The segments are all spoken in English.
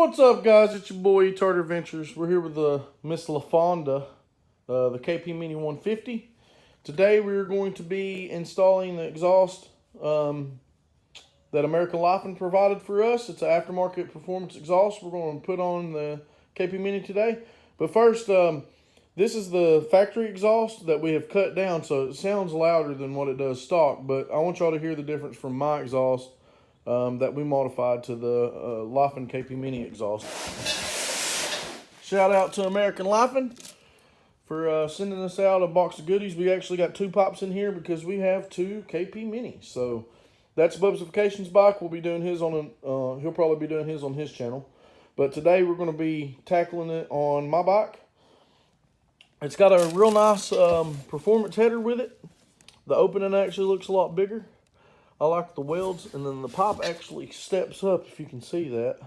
What's up, guys? It's your boy Etard Adventures. We're here with the Miss LaFonda, the KP Mini 150. Today we're going to be installing the exhaust that American Life provided for us. It's an aftermarket performance exhaust. We're going to put on the KP Mini today. But first, this is the factory exhaust that we have cut down, so it sounds louder than what it does stock. But I want y'all to hear the difference from my exhaust that we modified to the Lifen KP Mini exhaust. Shout out to American Lifen for sending us out a box of goodies. We actually got 2 pops in here because we have 2 KP Minis. So that's Bub's Vacations bike. We'll be doing his on he'll probably be doing his on his channel. But today we're going to be tackling it on my bike. It's got a real nice performance header with it. The opening actually looks a lot bigger. I like the welds, and then the pipe actually steps up, if you can see that.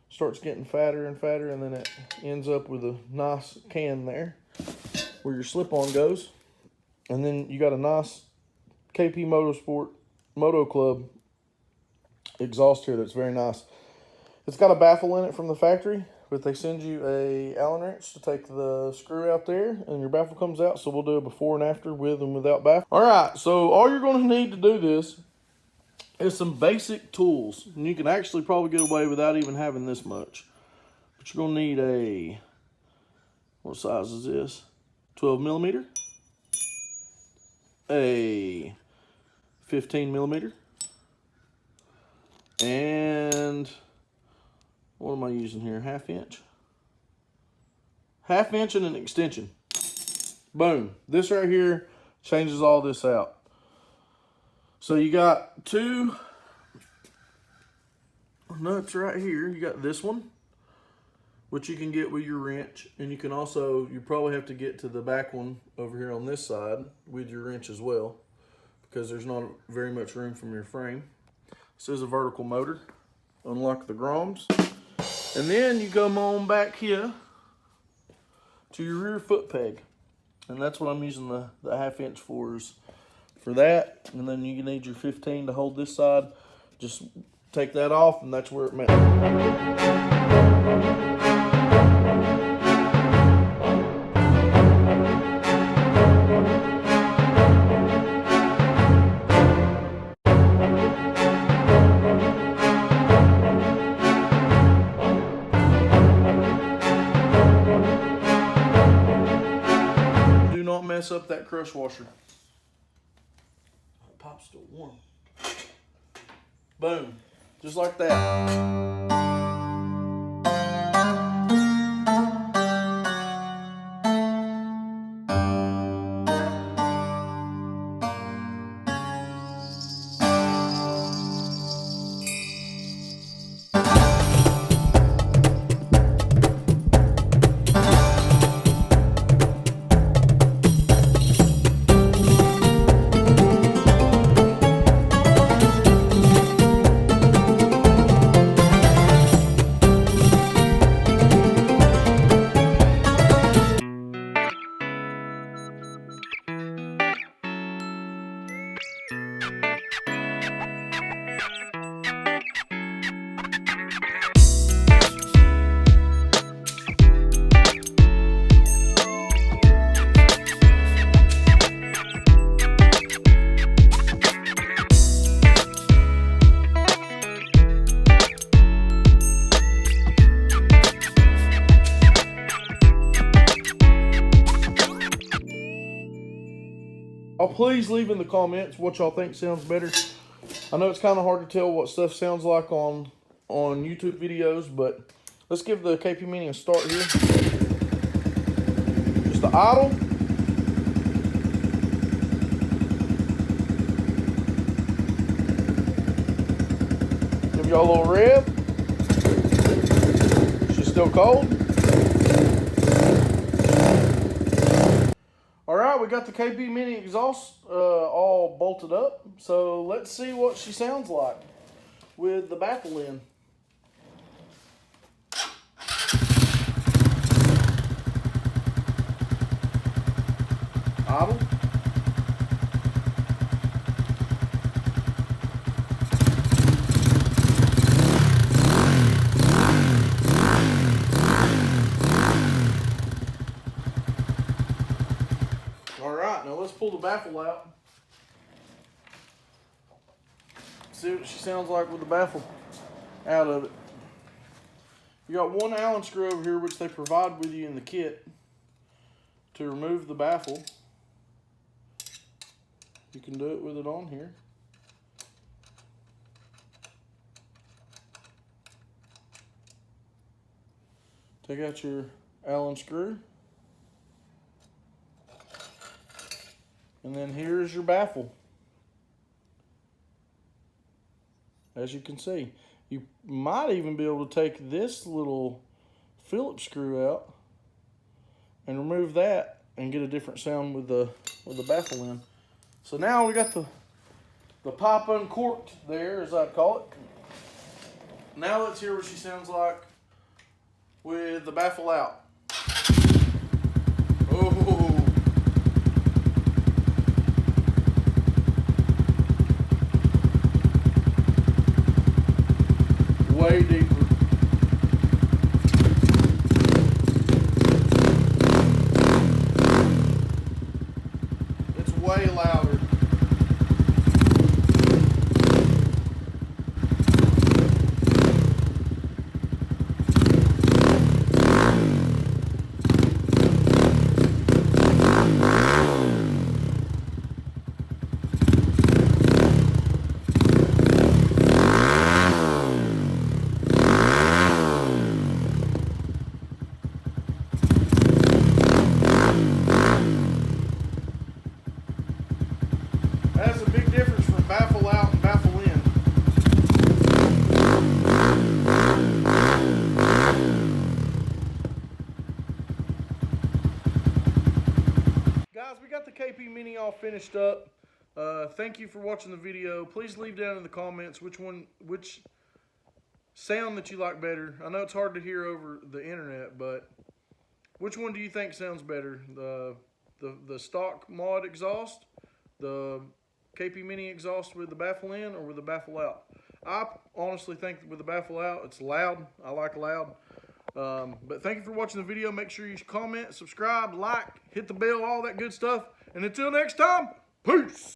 Starts getting fatter and fatter, and then it ends up with a nice can there where your slip-on goes. And then you got a nice KP Moto Club exhaust here that's very nice. It's got a baffle in it from the factory, but they send you a Allen wrench to take the screw out there, and your baffle comes out. So we'll do a before and after with and without baffle. All right, so all you're going to need to do this is some basic tools, and you can actually probably get away without even having this much. But you're going to need a, what size is this? 12 millimeter, a 15 millimeter, and what am I using here? Half inch and an extension. Boom. This right here changes all this out. So you got 2 nuts right here. You got this one, which you can get with your wrench. And you can also, you probably have to get to the back one over here on this side with your wrench as well, because there's not very much room from your frame. This is a vertical motor. Unlock the groms. And then you come on back here to your rear foot peg. And that's what I'm using the half inch for that. And then you need your 15 to hold this side. Just take that off, and that's where it met. Mess up that crush washer. The pipe's still warm. Boom. Just like that. Please leave in the comments what y'all think sounds better. I know it's kind of hard to tell what stuff sounds like on YouTube videos, but let's give the KP Mini a start here. Just the idle. Give y'all a little rev. She's still cold. Alright, we got the KP Mini exhaust all bolted up, so let's see what she sounds like with the baffle in. Idle. pull the baffle out. See what she sounds like with the baffle out of it. You got one Allen screw over here, which they provide with you in the kit to remove the baffle. You can do it with it on here. Take out your Allen screw. And then here's your baffle. As you can see, you might even be able to take this little Phillips screw out and remove that and get a different sound with the baffle in. So now we got the pipe uncorked there, as I'd call it. Now let's hear what she sounds like with the baffle out. Oh. Way deeper. It's way louder. That's a big difference from baffle out and baffle in. Guys, we got the KP Mini all finished up. Thank you for watching the video. Please leave down in the comments which sound that you like better. I know it's hard to hear over the internet, but which one do you think sounds better? The stock mod exhaust, the KP Mini exhaust with the baffle in, or with the baffle out? I honestly think with the baffle out, it's loud. I like loud. But thank you for watching the video. Make sure you comment, subscribe, like, hit the bell, all that good stuff. And until next time, peace.